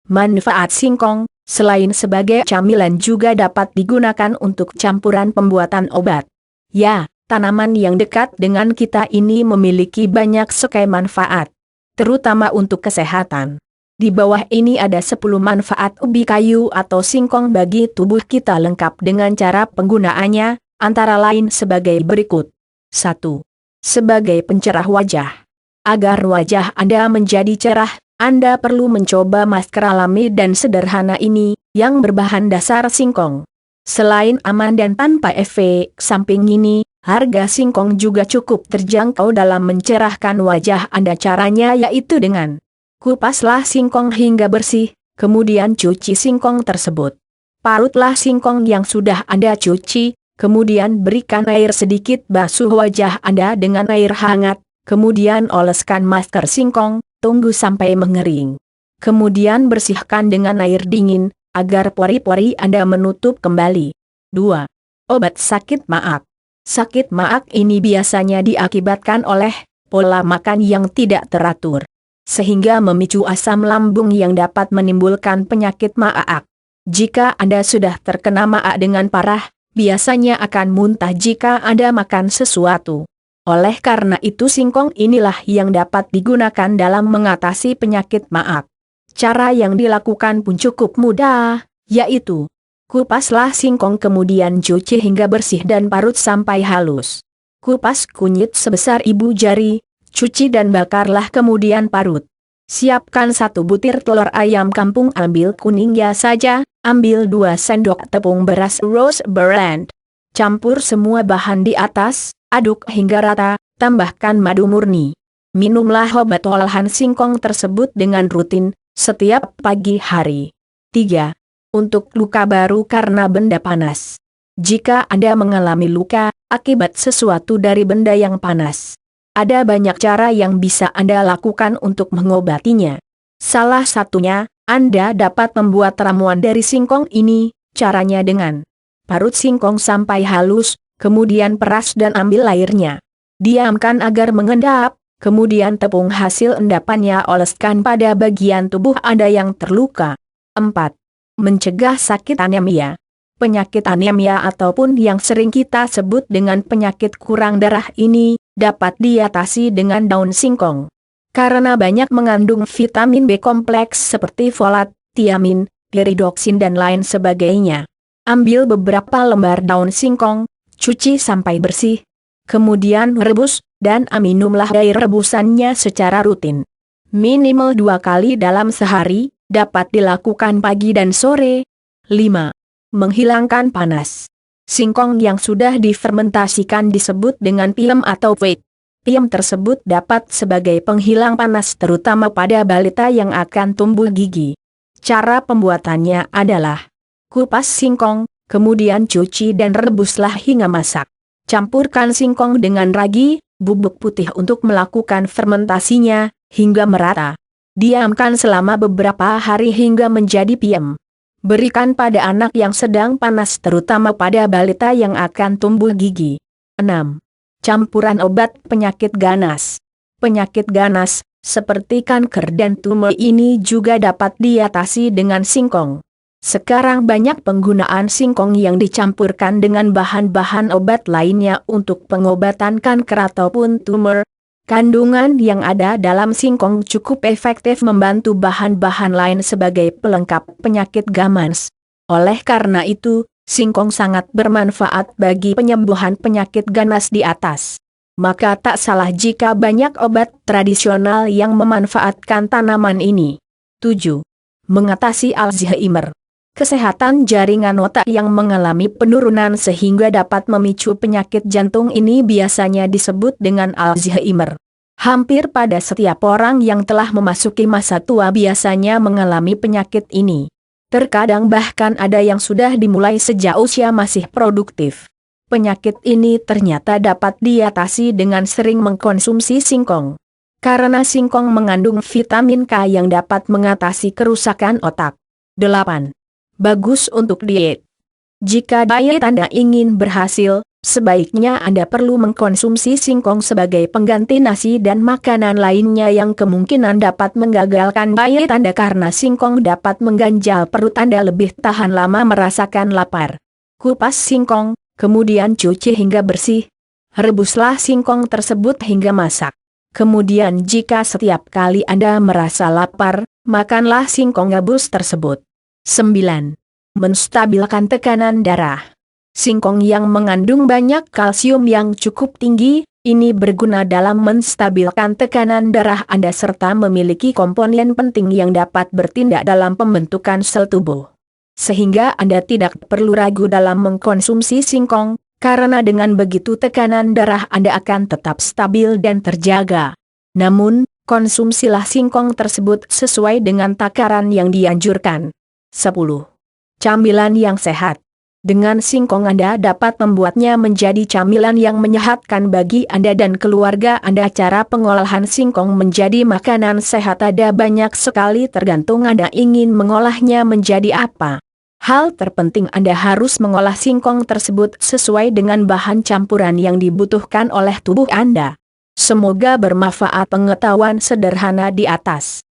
Manfaat singkong, selain sebagai camilan juga dapat digunakan untuk campuran pembuatan obat. Ya, tanaman yang dekat dengan kita ini memiliki banyak sekali manfaat, terutama untuk kesehatan. Di bawah ini ada 10 manfaat ubi kayu atau singkong bagi tubuh kita lengkap dengan cara penggunaannya, antara lain sebagai berikut. 1. Sebagai pencerah wajah. Agar wajah Anda menjadi cerah, Anda perlu mencoba masker alami dan sederhana ini, yang berbahan dasar singkong. Selain aman dan tanpa efek samping ini, harga singkong juga cukup terjangkau dalam mencerahkan wajah Anda. Caranya yaitu dengan kupaslah singkong hingga bersih, kemudian cuci singkong tersebut. Parutlah singkong yang sudah Anda cuci, kemudian berikan air sedikit basuh wajah Anda dengan air hangat, kemudian oleskan masker singkong, tunggu sampai mengering. Kemudian bersihkan dengan air dingin, agar pori-pori Anda menutup kembali. 2. Obat sakit maag. Sakit maag ini biasanya diakibatkan oleh pola makan yang tidak teratur, sehingga memicu asam lambung yang dapat menimbulkan penyakit maag. Jika Anda sudah terkena maag dengan parah, biasanya akan muntah jika Anda makan sesuatu. Oleh karena itu singkong inilah yang dapat digunakan dalam mengatasi penyakit maag. Cara yang dilakukan pun cukup mudah, yaitu kupaslah singkong kemudian cuci hingga bersih dan parut sampai halus. Kupas kunyit sebesar ibu jari, cuci dan bakarlah kemudian parut. Siapkan 1 butir telur ayam kampung, ambil kuningnya saja, ambil 2 sendok tepung beras Rose Brand. Campur semua bahan di atas, aduk hingga rata, tambahkan madu murni. Minumlah obat olahan singkong tersebut dengan rutin, setiap pagi hari. 3. Untuk luka baru karena benda panas. Jika Anda mengalami luka akibat sesuatu dari benda yang panas, ada banyak cara yang bisa Anda lakukan untuk mengobatinya. Salah satunya, Anda dapat membuat ramuan dari singkong ini. Caranya dengan parut singkong sampai halus, kemudian peras dan ambil airnya. Diamkan agar mengendap, kemudian tepung hasil endapannya oleskan pada bagian tubuh Anda yang terluka. 4. Mencegah sakit anemia. Penyakit anemia ataupun yang sering kita sebut dengan penyakit kurang darah ini, dapat diatasi dengan daun singkong. Karena banyak mengandung vitamin B kompleks seperti folat, tiamin, piridoksin dan lain sebagainya. Ambil beberapa lembar daun singkong, cuci sampai bersih, kemudian rebus, dan minumlah air rebusannya secara rutin. Minimal 2 kali dalam sehari, dapat dilakukan pagi dan sore. 5. Menghilangkan panas. Singkong yang sudah difermentasikan disebut dengan piem atau wheat. Piem tersebut dapat sebagai penghilang panas terutama pada balita yang akan tumbuh gigi. Cara pembuatannya adalah kupas singkong, kemudian cuci dan rebuslah hingga masak. Campurkan singkong dengan ragi, bubuk putih untuk melakukan fermentasinya, hingga merata. Diamkan selama beberapa hari hingga menjadi piem. Berikan pada anak yang sedang panas terutama pada balita yang akan tumbuh gigi. 6. Campuran obat penyakit ganas. Penyakit ganas, seperti kanker dan tumor ini juga dapat diatasi dengan singkong. Sekarang banyak penggunaan singkong yang dicampurkan dengan bahan-bahan obat lainnya untuk pengobatan kanker ataupun tumor. Kandungan yang ada dalam singkong cukup efektif membantu bahan-bahan lain sebagai pelengkap penyakit ganas. Oleh karena itu, singkong sangat bermanfaat bagi penyembuhan penyakit ganas di atas. Maka tak salah jika banyak obat tradisional yang memanfaatkan tanaman ini. 7. Mengatasi Alzheimer. Kesehatan jaringan otak yang mengalami penurunan sehingga dapat memicu penyakit jantung ini biasanya disebut dengan Alzheimer. Hampir pada setiap orang yang telah memasuki masa tua biasanya mengalami penyakit ini. Terkadang bahkan ada yang sudah dimulai sejak usia masih produktif. Penyakit ini ternyata dapat diatasi dengan sering mengkonsumsi singkong. Karena singkong mengandung vitamin K yang dapat mengatasi kerusakan otak. 8. Bagus untuk diet. Jika diet Anda ingin berhasil, Sebaiknya Anda perlu mengkonsumsi singkong sebagai pengganti nasi dan makanan lainnya yang kemungkinan dapat menggagalkan diet Anda karena singkong dapat mengganjal perut Anda lebih tahan lama merasakan lapar. Kupas singkong, kemudian cuci hingga bersih. Rebuslah singkong tersebut hingga masak. Kemudian jika setiap kali Anda merasa lapar, makanlah singkong gabus tersebut. 9. Menstabilkan tekanan darah. Singkong yang mengandung banyak kalsium yang cukup tinggi, ini berguna dalam menstabilkan tekanan darah Anda serta memiliki komponen penting yang dapat bertindak dalam pembentukan sel tubuh. Sehingga Anda tidak perlu ragu dalam mengkonsumsi singkong, karena dengan begitu tekanan darah Anda akan tetap stabil dan terjaga. Namun, konsumsilah singkong tersebut sesuai dengan takaran yang dianjurkan. 10. Camilan yang sehat. Dengan singkong Anda dapat membuatnya menjadi camilan yang menyehatkan bagi Anda dan keluarga Anda. Cara pengolahan singkong menjadi makanan sehat ada banyak sekali tergantung Anda ingin mengolahnya menjadi apa. Hal terpenting Anda harus mengolah singkong tersebut sesuai dengan bahan campuran yang dibutuhkan oleh tubuh Anda. Semoga bermanfaat pengetahuan sederhana di atas.